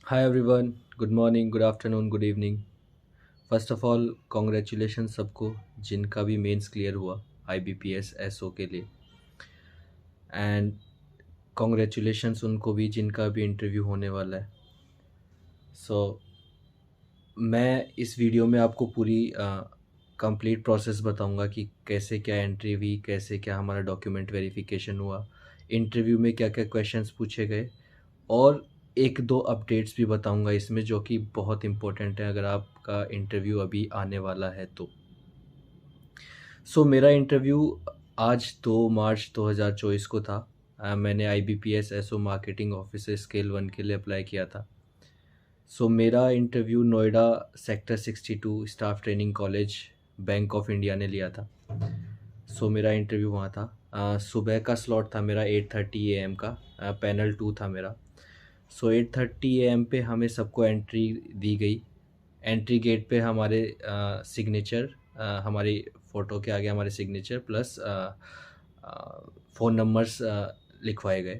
Hi everyone, good morning, good afternoon, good evening. First of all congratulation सबको जिनका भी mains clear हुआ IBPS SO के लिए एंड कॉन्ग्रेचुलेशंस उनको भी जिनका भी इंटरव्यू होने वाला है। सो मैं इस वीडियो में आपको पूरी कंप्लीट प्रोसेस बताऊंगा कि कैसे क्या एंट्री हुई, कैसे क्या हमारा डॉक्यूमेंट वेरिफिकेशन हुआ, इंटरव्यू में क्या क्या क्वेश्चंस पूछे गए और एक दो अपडेट्स भी बताऊंगा इसमें जो कि बहुत इम्पोर्टेंट है अगर आपका इंटरव्यू अभी आने वाला है तो। मेरा इंटरव्यू आज 2 मार्च 2024 को था। मैंने IBPS SO marketing officer scale 1 के लिए अप्लाई किया था। मेरा interview Noida sector 62 staff training college bank of India ने लिया था। मेरा इंटरव्यू वहाँ था। सुबह का स्लॉट था मेरा 8:30 AM का। पैनल 2 था मेरा। 8:30 AM पे हमें सबको एंट्री दी गई। एंट्री गेट पे हमारे सिग्नेचर, हमारी फ़ोटो के आगे हमारे सिग्नेचर प्लस फ़ोन नंबर्स लिखवाए गए।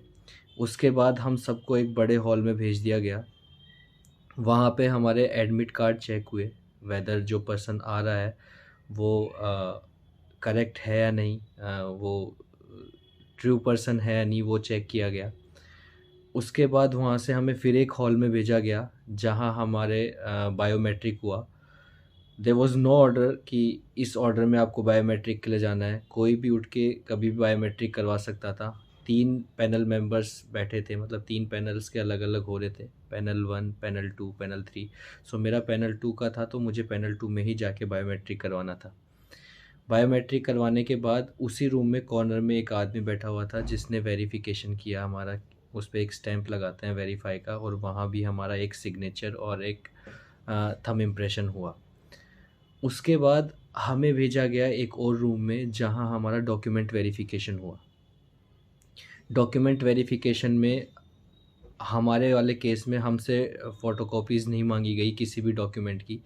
उसके बाद हम सबको एक बड़े हॉल में भेज दिया गया। वहाँ पे हमारे एडमिट कार्ड चेक हुए, वेदर जो पर्सन आ रहा है वो करेक्ट है या नहीं, वो ट्रू पर्सन है या नहीं, वो चेक किया गया। उसके बाद वहाँ से हमें फिर एक हॉल में भेजा गया जहाँ हमारे बायोमेट्रिक हुआ। देयर वाज नो ऑर्डर कि इस ऑर्डर में आपको बायोमेट्रिक के लिए जाना है। कोई भी उठ के कभी भी बायोमेट्रिक करवा सकता था। 3 पैनल मेंबर्स बैठे थे, मतलब 3 पैनल्स के अलग-अलग हो रहे थे। Panel 1, panel 2, panel 3। मेरा पैनल 2 का था तो मुझे पैनल 2 में ही जाके बायोमेट्रिक करवाना था। बायोमेट्रिक करवाने के बाद उसी रूम में कॉर्नर में एक आदमी बैठा हुआ था जिसने वेरिफिकेशन किया हमारा। उस पे एक स्टैंप लगाते हैं वेरीफाई का, और वहाँ भी हमारा एक सिग्नेचर और एक थंब इम्प्रेशन हुआ। उसके बाद हमें भेजा गया एक और रूम में जहाँ हमारा डॉक्यूमेंट वेरिफिकेशन हुआ। डॉक्यूमेंट वेरिफिकेशन में हमारे वाले केस में हमसे फ़ोटोकॉपीज़ नहीं मांगी गई किसी भी डॉक्यूमेंट की।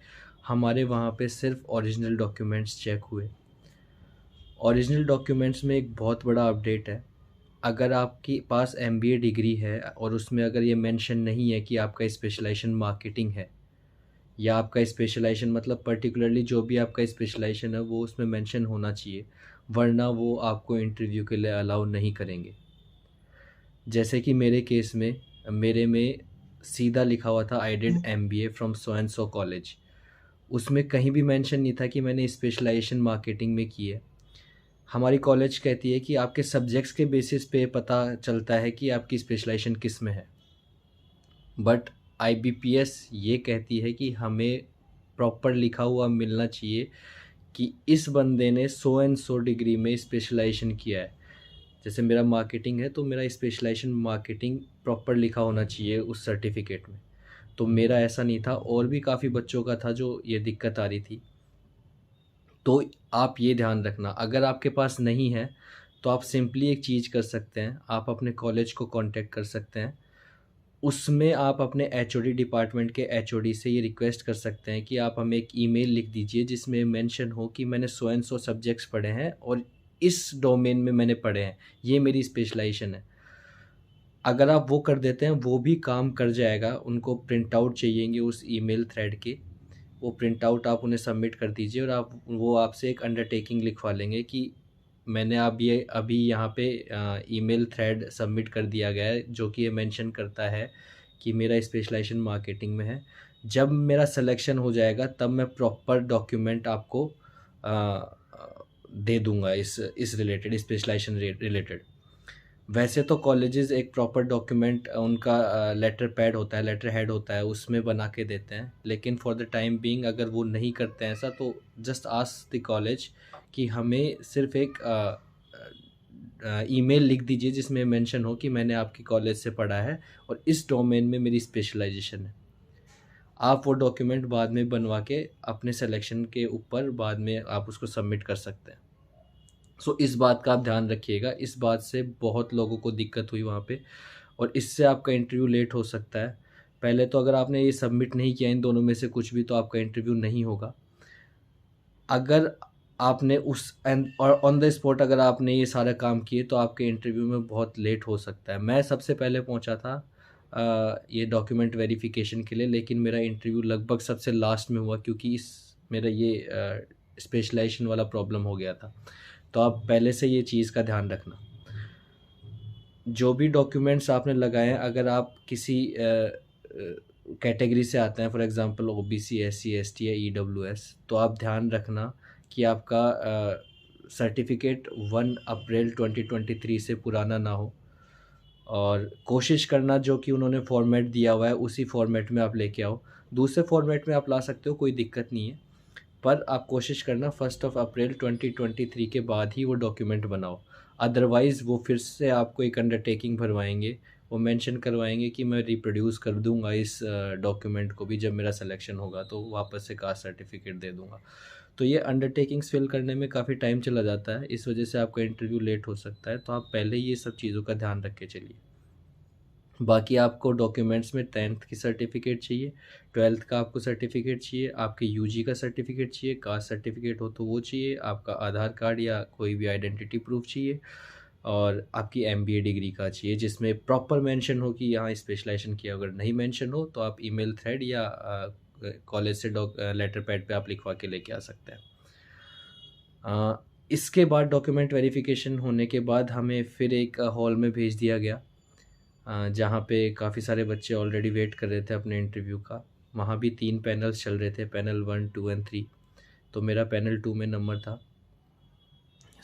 हमारे वहाँ पे सिर्फ ओरिजिनल डॉक्यूमेंट्स चेक हुए। ओरिजिनल डॉक्यूमेंट्स में एक बहुत बड़ा अपडेट है। अगर आपके पास MBA डिग्री है और उसमें अगर ये मेंशन नहीं है कि आपका स्पेशलाइजेशन मार्केटिंग है, या आपका स्पेशलाइजेशन मतलब पर्टिकुलरली जो भी आपका स्पेशलाइजेशन है वो उसमें मेंशन होना चाहिए, वरना वो आपको इंटरव्यू के लिए अलाउ नहीं करेंगे। जैसे कि मेरे केस में, मेरे में सीधा लिखा हुआ था I did MBA from so and so college. उसमें कहीं भी मेंशन नहीं था कि मैंने स्पेशलाइजेशन मार्केटिंग में की है। हमारी कॉलेज कहती है कि आपके सब्जेक्ट्स के बेसिस पे पता चलता है कि आपकी स्पेशलाइजेशन किस में है, बट IBPS ये कहती है कि हमें प्रॉपर लिखा हुआ मिलना चाहिए कि इस बंदे ने सो एंड सो डिग्री में स्पेशलाइजेशन किया है। जैसे मेरा मार्केटिंग है तो मेरा स्पेशलाइजेशन मार्केटिंग प्रॉपर लिखा होना चाहिए उस सर्टिफिकेट में। तो मेरा ऐसा नहीं था, और भी काफ़ी बच्चों का था जो ये दिक्कत आ रही थी। तो आप ये ध्यान रखना, अगर आपके पास नहीं है तो आप सिंपली एक चीज़ कर सकते हैं, आप अपने कॉलेज को कांटेक्ट कर सकते हैं। उसमें आप अपने HOD डिपार्टमेंट के HOD से ये रिक्वेस्ट कर सकते हैं कि आप हमें एक ईमेल लिख दीजिए जिसमें मेंशन हो कि मैंने सो एंड सो सब्जेक्ट्स पढ़े हैं और इस डोमेन में मैंने पढ़े हैं, ये मेरी स्पेशलाइजेशन है। अगर आप वो कर देते हैं वो भी काम कर जाएगा। उनको प्रिंट आउट चाहिएंगे उस ईमेल थ्रेड के, वो प्रिंट आउट आप उन्हें सबमिट कर दीजिए और आप वो आपसे एक अंडरटेकिंग लिखवा लेंगे कि मैंने अब ये अभी यहाँ पे ईमेल थ्रेड सबमिट कर दिया गया है जो कि ये मेंशन करता है कि मेरा स्पेशलाइजेशन मार्केटिंग में है। जब मेरा सिलेक्शन हो जाएगा तब मैं प्रॉपर डॉक्यूमेंट आपको दे दूंगा इस रिलेटेड, स्पेशलाइजेशन रिलेटेड। वैसे तो कॉलेजेस एक प्रॉपर डॉक्यूमेंट उनका लेटर पैड होता है, लेटर हेड होता है, उसमें बना के देते हैं, लेकिन फॉर द टाइम बीइंग अगर वो नहीं करते हैं ऐसा तो जस्ट आस्क द कॉलेज कि हमें सिर्फ एक ईमेल लिख दीजिए जिसमें मेंशन हो कि मैंने आपकी कॉलेज से पढ़ा है और इस डोमेन में मेरी स्पेशलाइजेशन है। आप वो डॉक्यूमेंट बाद में बनवा के अपने सिलेक्शन के ऊपर बाद में आप उसको सबमिट कर सकते हैं। इस बात का आप ध्यान रखिएगा, इस बात से बहुत लोगों को दिक्कत हुई वहाँ पे, और इससे आपका इंटरव्यू लेट हो सकता है। पहले तो अगर आपने ये सबमिट नहीं किया इन दोनों में से कुछ भी तो आपका इंटरव्यू नहीं होगा। अगर आपने उस एंड और ऑन द स्पॉट अगर आपने ये सारे काम किए तो आपके इंटरव्यू में बहुत लेट हो सकता है। मैं सबसे पहले पहुंचा था ये डॉक्यूमेंट वेरिफिकेशन के लिए, लेकिन मेरा इंटरव्यू लगभग सबसे लास्ट में हुआ क्योंकि इस मेरा ये स्पेशलाइजेशन वाला प्रॉब्लम हो गया था। तो आप पहले से ये चीज़ का ध्यान रखना। जो भी डॉक्यूमेंट्स आपने लगाए हैं, अगर आप किसी कैटेगरी से आते हैं, for example OBC, SC, ST या ईडब्ल्यूएस, तो आप ध्यान रखना कि आपका सर्टिफिकेट 1 अप्रैल 2023 से पुराना ना हो, और कोशिश करना जो कि उन्होंने फॉर्मेट दिया हुआ है उसी फॉर्मेट में आप लेके आओ। दूसरे फॉर्मेट में आप ला सकते हो, कोई दिक्कत नहीं है, पर आप कोशिश करना 1 अप्रैल 2023 के बाद ही वो डॉक्यूमेंट बनाओ। अदरवाइज़ वो फिर से आपको एक अंडरटेकिंग भरवाएंगे, वो मेंशन करवाएंगे कि मैं रिप्रोड्यूस कर दूंगा इस डॉक्यूमेंट को भी जब मेरा सिलेक्शन होगा, तो वापस से कास्ट सर्टिफिकेट दे दूंगा। तो ये अंडरटेकिंग्स फिल करने में काफ़ी टाइम चला जाता है, इस वजह से आपका इंटरव्यू लेट हो सकता है। तो आप पहले ही ये सब चीज़ों का ध्यान रख के चलिए। बाकी आपको डॉक्यूमेंट्स में 10th की सर्टिफिकेट चाहिए, 12th का आपको सर्टिफिकेट चाहिए, आपके यूजी का सर्टिफिकेट चाहिए, कास्ट सर्टिफिकेट हो तो वो चाहिए, आपका आधार कार्ड या कोई भी आइडेंटिटी प्रूफ चाहिए, और आपकी एमबीए डिग्री का चाहिए जिसमें प्रॉपर मेंशन हो कि यहाँ स्पेशलाइजेशन किया। अगर नहीं मेंशन हो तो आप ईमेल थ्रेड या कॉलेज से लेटर पैड पे आप लिखवा के लेके आ सकते हैं। इसके बाद डॉक्यूमेंट वेरिफिकेशन होने के बाद हमें फिर एक हॉल में भेज दिया गया, जहाँ पे काफ़ी सारे बच्चे ऑलरेडी वेट कर रहे थे अपने इंटरव्यू का। वहाँ भी 3 पैनल्स चल रहे थे, पैनल 1, 2 एंड 3। तो मेरा पैनल 2 में नंबर था।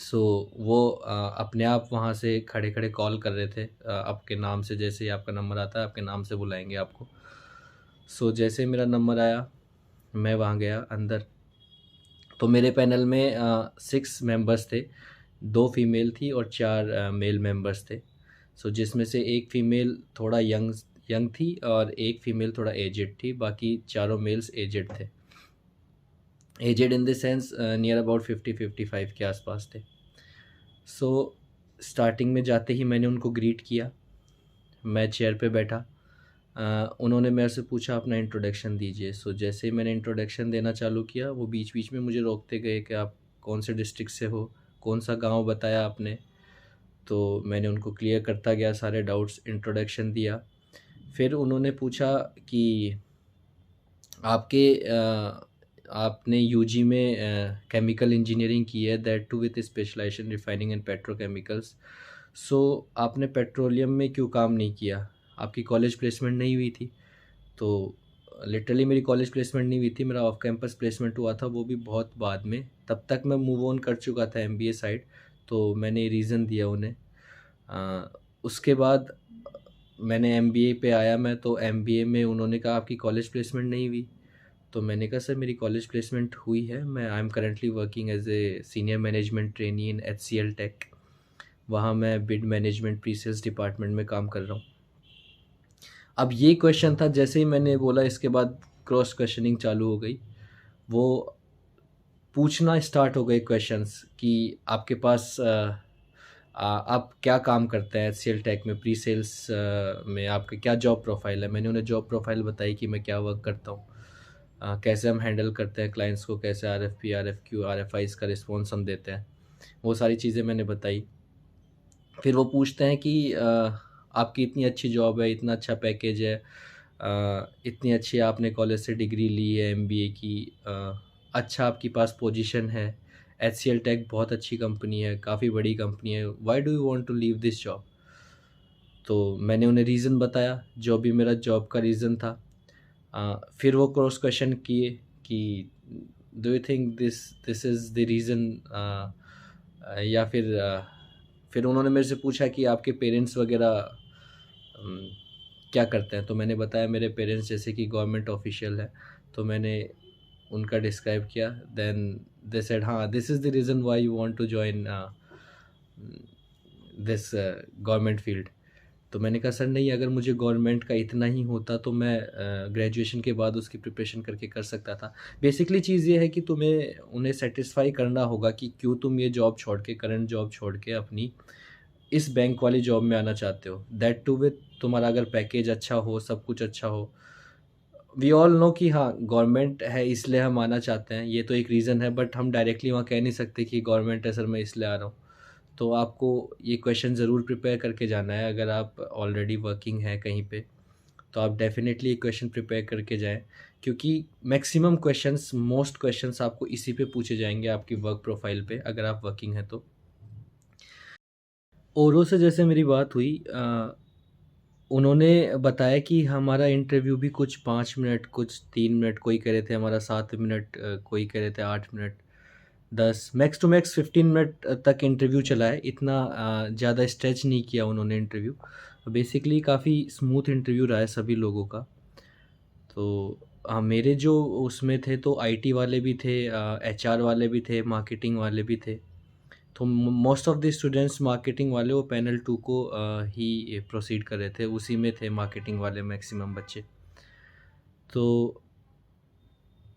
सो वो अपने आप वहाँ से खड़े खड़े कॉल कर रहे थे आपके नाम से, जैसे ही आपका नंबर आता है आपके नाम से बुलाएंगे आपको। सो जैसे मेरा नंबर आया मैं वहाँ गया अंदर। तो मेरे पैनल में 6 मेंबर्स थे, 2 फीमेल थी और 4 मेल मेंबर्स थे। सो जिसमें से एक फ़ीमेल थोड़ा यंग थी और एक फ़ीमेल थोड़ा एजेड थी, बाकी चारों मेल्स एजेड थे। Aged in the sense near about 50-55 के आसपास थे। सो स्टार्टिंग में जाते ही मैंने उनको ग्रीट किया, मैं चेयर पे बैठा। उन्होंने मेरे से पूछा अपना इंट्रोडक्शन दीजिए। सो जैसे ही मैंने इंट्रोडक्शन देना चालू किया, वो बीच बीच में मुझे रोकते गए कि आप कौन से डिस्ट्रिक्ट से हो, कौन सा गांव बताया आपने। तो मैंने उनको क्लियर करता गया सारे डाउट्स, इंट्रोडक्शन दिया। फिर उन्होंने पूछा कि आपने यूजी में केमिकल इंजीनियरिंग की है, that too with specialisation refining and petrochemicals. So आपने पेट्रोलियम में क्यों काम नहीं किया, आपकी कॉलेज प्लेसमेंट नहीं हुई थी? तो लिटरली मेरी कॉलेज प्लेसमेंट नहीं हुई थी, मेरा ऑफ कैंपस प्लेसमेंट हुआ था, वो भी बहुत बाद में। तब तक मैं मूव ऑन कर चुका था एमबीए साइड। तो मैंने रीज़न दिया उन्हें। उसके बाद मैंने एमबीए पे आया मैं, तो एमबीए में उन्होंने कहा आपकी कॉलेज प्लेसमेंट नहीं हुई। तो मैंने कहा सर मेरी कॉलेज प्लेसमेंट हुई है, मैं I am currently working as a senior management trainee in HCL tech. वहाँ मैं bid management pre sales department में काम कर रहा हूँ। अब ये क्वेश्चन था, जैसे ही मैंने बोला इसके बाद क्रॉस क्वेश्चनिंग चालू हो गई। वो पूछना स्टार्ट हो गए क्वेश्चंस कि आपके पास आप क्या काम करते हैं HCL टेक में, प्री सेल्स में आपका क्या जॉब प्रोफाइल है। मैंने उन्हें जॉब प्रोफाइल बताई कि मैं क्या वर्क करता हूँ, कैसे हम हैंडल करते हैं क्लाइंट्स को, कैसे RFP, RFQ, RFIs का रिस्पॉन्स हम देते हैं, वो सारी चीज़ें मैंने बताई। फिर वो पूछते हैं कि आपकी इतनी अच्छी जॉब है, इतना अच्छा पैकेज है, इतनी अच्छी आपने कॉलेज से डिग्री ली है MBA की, अच्छा आपके पास पोजीशन है, HCL टेक बहुत अच्छी कंपनी है, काफ़ी बड़ी कंपनी है, why do you want to leave this job. तो मैंने उन्हें रीज़न बताया, जो भी मेरा जॉब का रीज़न था। फिर वो क्रॉस क्वेश्चन किए कि do you think this is the reason, या फिर उन्होंने मेरे से पूछा कि आपके पेरेंट्स वगैरह क्या करते हैं। तो मैंने बताया मेरे पेरेंट्स जैसे कि गवर्नमेंट ऑफिशियल है। तो मैंने उनका डिस्क्राइब किया। देन दे सेड हाँ this is the reason why you want to join this government field. तो मैंने कहा सर नहीं, अगर मुझे गवर्नमेंट का इतना ही होता तो मैं ग्रेजुएशन के बाद उसकी प्रिपरेशन करके कर सकता था। बेसिकली चीज़ ये है कि तुम्हें उन्हें सेटिस्फाई करना होगा कि क्यों तुम ये जॉब छोड़ के, करंट जॉब छोड़ के अपनी इस बैंक वाली जॉब में आना चाहते हो, दैट टू विथ तुम्हारा अगर पैकेज अच्छा हो, सब कुछ अच्छा हो। वी ऑल नो कि हाँ गवर्नमेंट है इसलिए हम आना चाहते हैं, ये तो एक रीज़न है, बट हम डायरेक्टली वहाँ कह नहीं सकते कि गवर्नमेंट है सर मैं इसलिए आ रहा हूँ। तो आपको ये क्वेश्चन ज़रूर प्रिपेयर करके जाना है अगर आप ऑलरेडी वर्किंग है कहीं पे। तो आप डेफ़िनेटली ये क्वेश्चन प्रिपेयर करके जाएँ, क्योंकि मैक्सिमम क्वेश्चंस, मोस्ट क्वेश्चंस आपको इसी पे पूछे जाएँगे आपकी वर्क प्रोफ़ाइल पे, अगर आप वर्किंग हैं तो। औरों से जैसे मेरी बात हुई, उन्होंने बताया कि हमारा इंटरव्यू भी कुछ 5 मिनट, कुछ 3 मिनट, कोई कह रहे थे हमारा 7 मिनट, कोई कह रहे थे 8 minute, 10, max to max 15 minute तक इंटरव्यू चला है। इतना ज़्यादा स्ट्रेच नहीं किया उन्होंने इंटरव्यू। बेसिकली काफ़ी स्मूथ इंटरव्यू रहा है सभी लोगों का। तो मेरे जो उसमें थे तो आईटी वाले भी थे, एचआर वाले भी थे, मार्केटिंग वाले भी थे। तो most of the students marketing वाले वो पैनल 2 को ही प्रोसीड कर रहे थे, उसी में थे मार्केटिंग वाले मैक्सिमम बच्चे। तो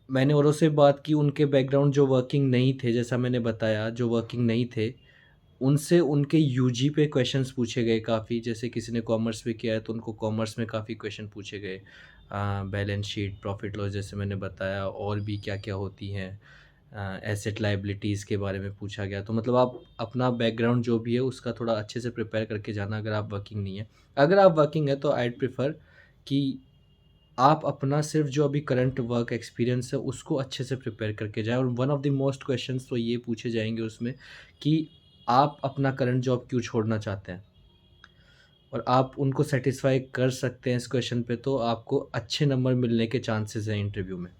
मैंने औरों से बात की, उनके बैकग्राउंड जो वर्किंग नहीं थे, जैसा मैंने बताया, जो वर्किंग नहीं थे, उनसे उनके यूजी पे क्वेश्चंस पूछे गए काफ़ी। जैसे किसी ने कॉमर्स में किया है तो उनको कॉमर्स में काफ़ी क्वेश्चन पूछे गए। बैलेंस शीट, प्रॉफिट लॉस जैसे मैंने बताया, और भी क्या-क्या होती हैं, एसेट लायबिलिटीज़ के बारे में पूछा गया। तो मतलब आप अपना बैकग्राउंड जो भी है उसका थोड़ा अच्छे से प्रिपेयर करके जाना, अगर आप वर्किंग नहीं है। अगर आप वर्किंग है तो आईड प्रेफर कि आप अपना सिर्फ जो अभी करंट वर्क एक्सपीरियंस है उसको अच्छे से प्रिपेयर करके जाएँ। और one of the most questions तो ये पूछे जाएंगे उसमें कि आप अपना करंट जॉब क्यों छोड़ना चाहते हैं, और आप उनको सेटिस्फाई कर सकते हैं इस क्वेश्चन पे, तो आपको अच्छे नंबर मिलने के चांसेस हैं इंटरव्यू में।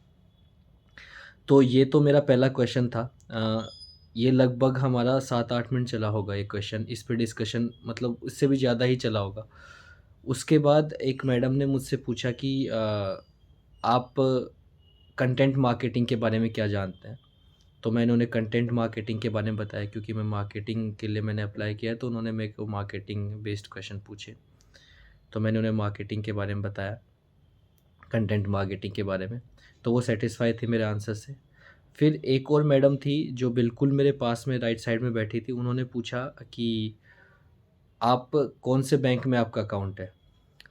तो ये तो मेरा पहला क्वेश्चन था। ये लगभग हमारा 7-8 मिनट चला होगा ये क्वेश्चन, इस पे डिस्कशन मतलब इससे भी ज़्यादा ही चला होगा। उसके बाद एक मैडम ने मुझसे पूछा कि आप कंटेंट मार्केटिंग के बारे में क्या जानते हैं? तो मैंने उन्हें कंटेंट मार्केटिंग के बारे में बताया, क्योंकि मैं मार्केटिंग के लिए मैंने अप्लाई किया है, तो उन्होंने मेरे को मार्केटिंग बेस्ड क्वेश्चन पूछे। तो मैंने उन्हें मार्केटिंग के बारे में बताया, कंटेंट मार्केटिंग के बारे में, तो वो सैटिस्फाई थे मेरे आंसर से। फिर एक और मैडम थी जो बिल्कुल मेरे पास में राइट साइड में बैठी थी, उन्होंने पूछा कि आप कौन से बैंक में आपका अकाउंट है?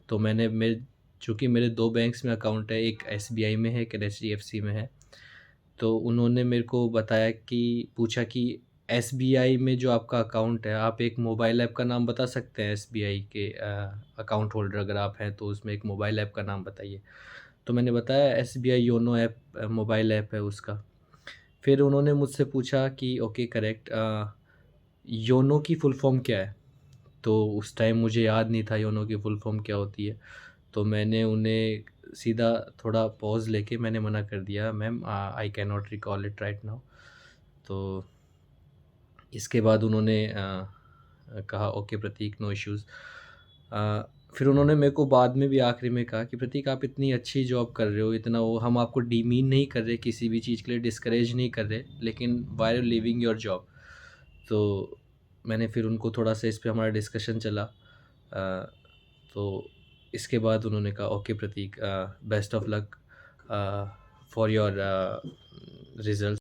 तो मैंने मेरे चूँकि मेरे 2 बैंक्स में अकाउंट है, एक एसबीआई में है, एक एचडीएफसी में है। तो उन्होंने मेरे को बताया कि पूछा कि एसबीआई में जो आपका अकाउंट है, आप एक मोबाइल ऐप का नाम बता सकते हैं? एसबीआई के अकाउंट होल्डर अगर आप हैं तो उसमें एक मोबाइल ऐप का नाम बताइए। तो मैंने बताया SBI YONO app, mobile app है उसका। फिर उन्होंने मुझसे पूछा कि ओके करेक्ट, योनो की फुल फॉर्म क्या है? तो उस टाइम मुझे याद नहीं था योनो की फुल फॉर्म क्या होती है। तो मैंने उन्हें सीधा थोड़ा पॉज़ लेके मैंने मना कर दिया, ma'am I can not recall it right now. तो इसके बाद उन्होंने कहा ओके प्रतीक, नो इश्यूज़। फिर उन्होंने मेरे को बाद में भी आखिरी में कहा कि प्रतीक आप इतनी अच्छी जॉब कर रहे हो, इतना वो, हम आपको डीमीन नहीं कर रहे, किसी भी चीज़ के लिए डिस्करेज नहीं कर रहे, लेकिन why are you leaving your job? तो मैंने फिर उनको थोड़ा-सा इस पे हमारा डिस्कशन चला। तो इसके बाद उन्होंने कहा okay Prateek, best of luck for your result.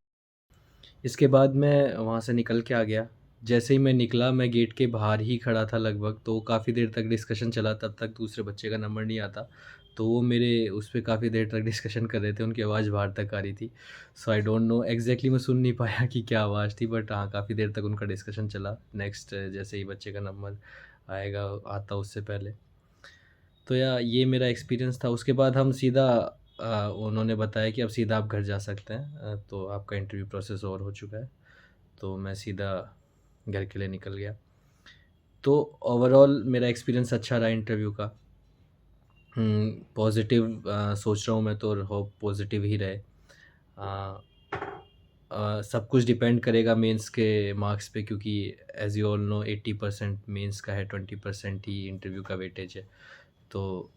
इसके बाद मैं वहाँ से निकल के आ गया। जैसे ही मैं निकला, मैं गेट के बाहर ही खड़ा था लगभग, तो काफ़ी देर तक डिस्कशन चला, तब तक दूसरे बच्चे का नंबर नहीं आता। तो वो मेरे उस पे काफ़ी देर तक डिस्कशन कर रहे थे, उनकी आवाज़ बाहर तक आ रही थी। सो आई डोंट नो एग्ज़ैक्टली, मैं सुन नहीं पाया कि क्या आवाज़ थी, बट हाँ, काफ़ी देर तक उनका डिस्कशन चला। नेक्स्ट जैसे ही बच्चे का नंबर आएगा, आता उससे पहले। तो या ये मेरा एक्सपीरियंस था। उसके बाद हम सीधा उन्होंने बताया कि अब सीधा आप घर जा सकते हैं, तो आपका इंटरव्यू प्रोसेस ओवर हो चुका है। तो मैं सीधा घर के लिए निकल गया। तो ओवरऑल मेरा एक्सपीरियंस अच्छा रहा इंटरव्यू का। पॉज़िटिव सोच रहा हूँ मैं, तो और होप पॉज़िटिव ही रहे। अ सब कुछ डिपेंड करेगा मेंस के मार्क्स पे, क्योंकि as you all know 80% mains का है, 20% ही इंटरव्यू का वेटेज है। तो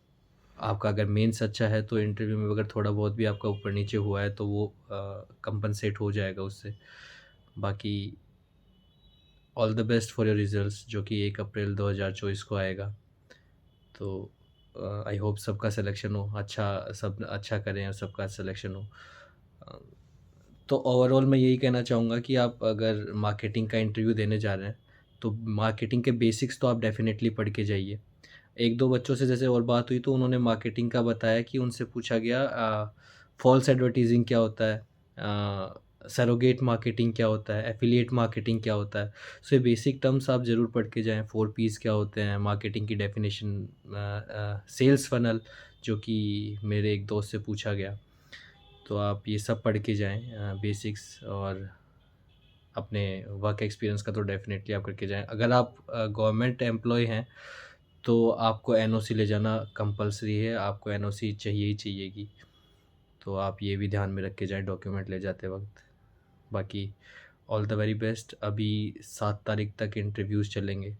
आपका अगर मेंस अच्छा है तो इंटरव्यू में अगर थोड़ा बहुत भी आपका ऊपर नीचे हुआ है तो वो कंपनसेट हो जाएगा उससे। बाकी all the best for your results, जो कि 1 अप्रैल 2024 को आएगा। तो आई होप सबका सिलेक्शन हो, अच्छा सब अच्छा करें और सबका सिलेक्शन हो। अ, तो ओवरऑल मैं यही कहना चाहूँगा कि आप अगर मार्केटिंग का इंटरव्यू देने जा रहे हैं, तो मार्केटिंग के बेसिक्स तो आप डेफ़िनेटली पढ़ के जाइए। 1-2 बच्चों से जैसे और बात हुई तो उन्होंने मार्केटिंग का बताया कि उनसे पूछा गया फ़ॉल्स एडवर्टाइज़िंग क्या होता है? सरोगेट मार्केटिंग क्या होता है? एफ़िलिएट मार्केटिंग क्या होता है? सो ये बेसिक टर्म्स आप ज़रूर पढ़ के जाएँ। 4 पीज़ क्या होते हैं? मार्केटिंग की डेफ़िनिशन, सेल्स फ़नल जो कि मेरे एक दोस्त से पूछा गया। तो आप ये सब पढ़ के जाएँ बेसिक्स, और अपने वर्क एक्सपीरियंस का तो डेफ़िनेटली आप करके जाएँ। अगर आप गवर्नमेंट एम्प्लॉयी हैं, तो आपको एनओसी ले जाना कंपल्सरी है, आपको एनओसी चाहिए ही चाहिएगी। तो आप ये भी ध्यान में रख के जाएँ डॉक्यूमेंट ले जाते वक़्त। बाकी ऑल द वेरी बेस्ट। अभी 7 तारीख तक इंटरव्यूज़ चलेंगे,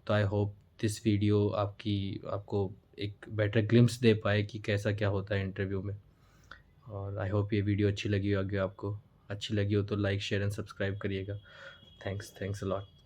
तो आई होप दिस वीडियो आपको एक बेटर ग्लिम्प्स दे पाए कि कैसा क्या होता है इंटरव्यू में। और आई होप ये वीडियो अच्छी लगी होगी आपको। अच्छी लगी हो तो लाइक, शेयर एंड सब्सक्राइब करिएगा। Thanks a lot.